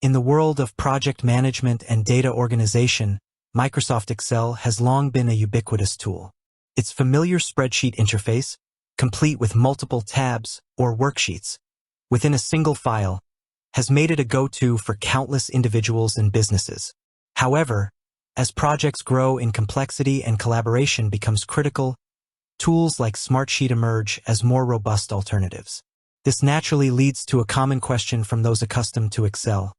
In the world of project management and data organization, Microsoft Excel has long been a ubiquitous tool. Its familiar spreadsheet interface, complete with multiple tabs or worksheets within a single file, has made it a go-to for countless individuals and businesses. However, as projects grow in complexity and collaboration becomes critical, tools like Smartsheet emerge as more robust alternatives. This naturally leads to a common question from those accustomed to Excel.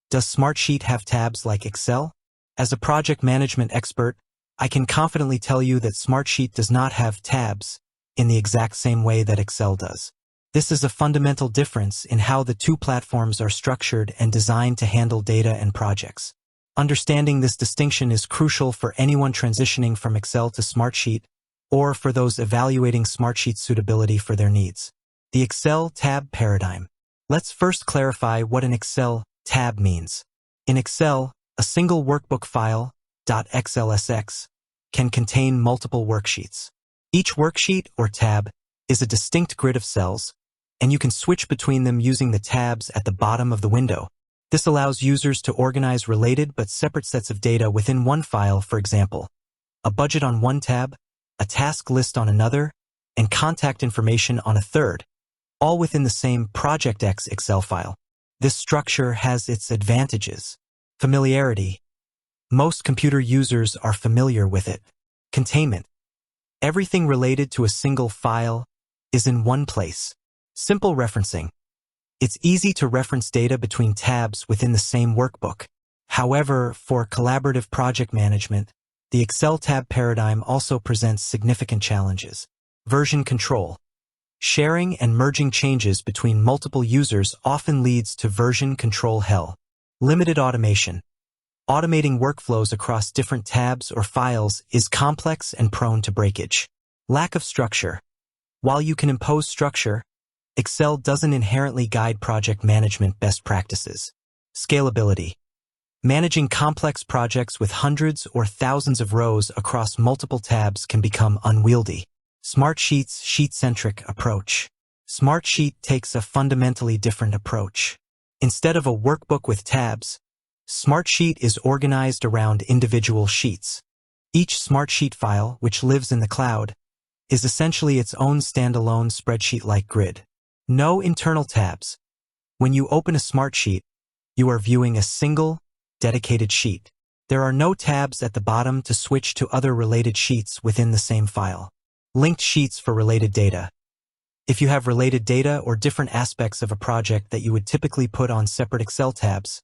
Does Smartsheet have tabs like Excel? As a project management expert, I can confidently tell you that Smartsheet does not have tabs in the exact same way that Excel does. This is a fundamental difference in how the two platforms are structured and designed to handle data and projects. Understanding this distinction is crucial for anyone transitioning from Excel to Smartsheet or for those evaluating Smartsheet's suitability for their needs. The Excel tab paradigm. Let's first clarify what an Excel tab means. In Excel, a single workbook file, .xlsx, can contain multiple worksheets. Each worksheet or tab is a distinct grid of cells, and you can switch between them using the tabs at the bottom of the window. This allows users to organize related but separate sets of data within one file, for example, a budget on one tab, a task list on another, and contact information on a third, all within the same Project X Excel file. This structure has its advantages. Familiarity. Most computer users are familiar with it. Containment. Everything related to a single file is in one place. Simple referencing. It's easy to reference data between tabs within the same workbook. However, for collaborative project management, the Excel tab paradigm also presents significant challenges. Version control. Sharing and merging changes between multiple users often leads to version control hell. Limited automation. Automating workflows across different tabs or files is complex and prone to breakage. Lack of structure. While you can impose structure, Excel doesn't inherently guide project management best practices. Scalability. Managing complex projects with hundreds or thousands of rows across multiple tabs can become unwieldy. Smartsheet's sheet-centric approach. Smartsheet takes a fundamentally different approach. Instead of a workbook with tabs, Smartsheet is organized around individual sheets. Each Smartsheet file, which lives in the cloud, is essentially its own standalone spreadsheet-like grid. No internal tabs. When you open a Smartsheet, you are viewing a single, dedicated sheet. There are no tabs at the bottom to switch to other related sheets within the same file. Linked sheets for related data. If you have related data or different aspects of a project that you would typically put on separate Excel tabs,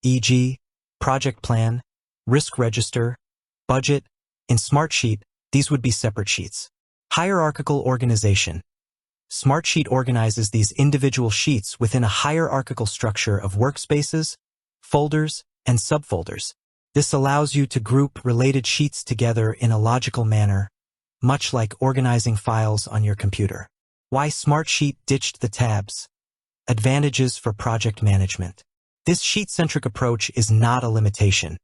e.g., project plan, risk register, budget, in Smartsheet, these would be separate sheets. Hierarchical organization. Smartsheet organizes these individual sheets within a hierarchical structure of workspaces, folders, and subfolders. This allows you to group related sheets together in a logical manner, much like organizing files on your computer. Why Smartsheet ditched the tabs. Advantages for project management. This sheet-centric approach is not a limitation.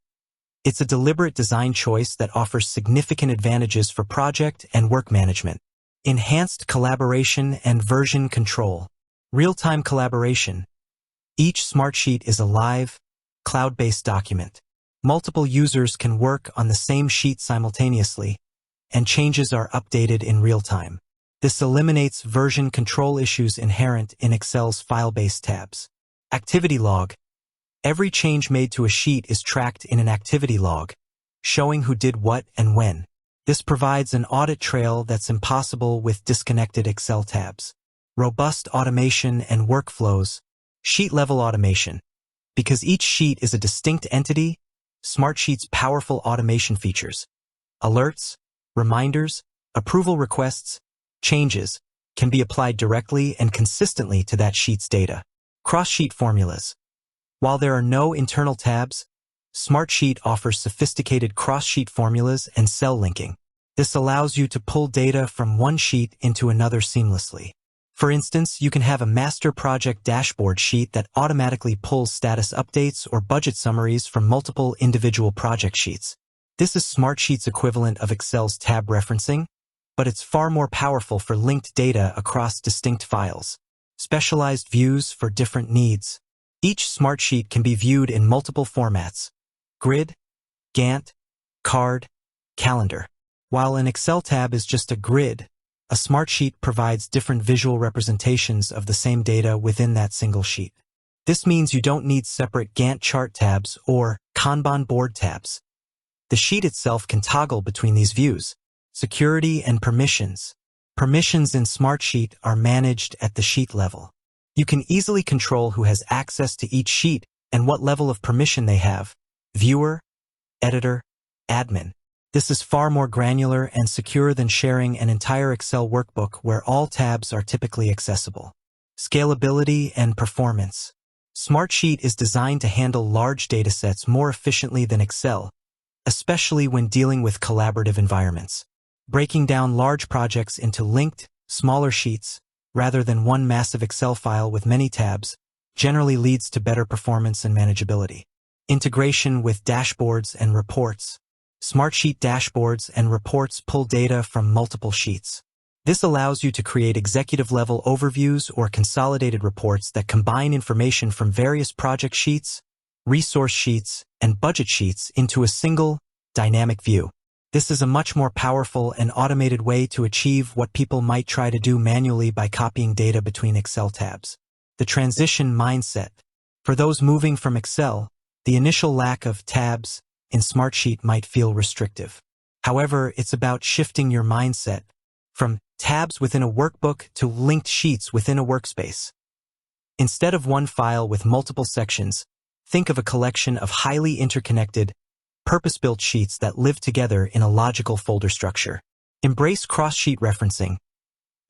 It's a deliberate design choice that offers significant advantages for project and work management. Enhanced collaboration and version control. Real-time collaboration. Each Smartsheet is a live, cloud-based document. Multiple users can work on the same sheet simultaneously, and changes are updated in real time. This eliminates version control issues inherent in Excel's file-based tabs. Activity log. Every change made to a sheet is tracked in an activity log, showing who did what and when. This provides an audit trail that's impossible with disconnected Excel tabs. Robust automation and workflows. Sheet-level automation. Because each sheet is a distinct entity, Smartsheet's powerful automation features, alerts, reminders, approval requests, changes, can be applied directly and consistently to that sheet's data. Cross-sheet formulas. While there are no internal tabs, Smartsheet offers sophisticated cross-sheet formulas and cell linking. This allows you to pull data from one sheet into another seamlessly. For instance, you can have a master project dashboard sheet that automatically pulls status updates or budget summaries from multiple individual project sheets. This is Smartsheet's equivalent of Excel's tab referencing, but it's far more powerful for linked data across distinct files. Specialized views for different needs. Each Smartsheet can be viewed in multiple formats: grid, Gantt, card, calendar. While an Excel tab is just a grid, a Smartsheet provides different visual representations of the same data within that single sheet. This means you don't need separate Gantt chart tabs or Kanban board tabs. The sheet itself can toggle between these views. Security and permissions. Permissions in Smartsheet are managed at the sheet level. You can easily control who has access to each sheet and what level of permission they have: viewer, editor, admin. This is far more granular and secure than sharing an entire Excel workbook where all tabs are typically accessible. Scalability and performance. Smartsheet is designed to handle large datasets more efficiently than Excel, especially when dealing with collaborative environments. Breaking down large projects into linked, smaller sheets, rather than one massive Excel file with many tabs, generally leads to better performance and manageability. Integration with dashboards and reports. Smartsheet dashboards and reports pull data from multiple sheets. This allows you to create executive-level overviews or consolidated reports that combine information from various project sheets, resource sheets, and budget sheets into a single, dynamic view. This is a much more powerful and automated way to achieve what people might try to do manually by copying data between Excel tabs. The transition mindset. For those moving from Excel, the initial lack of tabs in Smartsheet might feel restrictive. However, it's about shifting your mindset from tabs within a workbook to linked sheets within a workspace. Instead of one file with multiple sections, think of a collection of highly interconnected, purpose-built sheets that live together in a logical folder structure. Embrace cross-sheet referencing.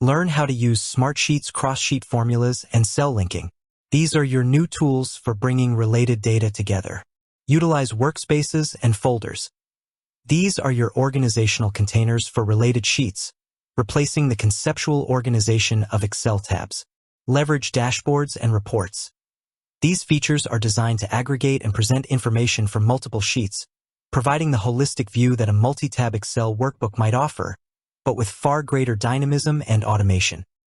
Learn how to use Smartsheet's cross-sheet formulas and cell linking. These are your new tools for bringing related data together. Utilize workspaces and folders. These are your organizational containers for related sheets, replacing the conceptual organization of Excel tabs. Leverage dashboards and reports. These features are designed to aggregate and present information from multiple sheets, providing the holistic view that a multi-tab Excel workbook might offer, but with far greater dynamism and automation.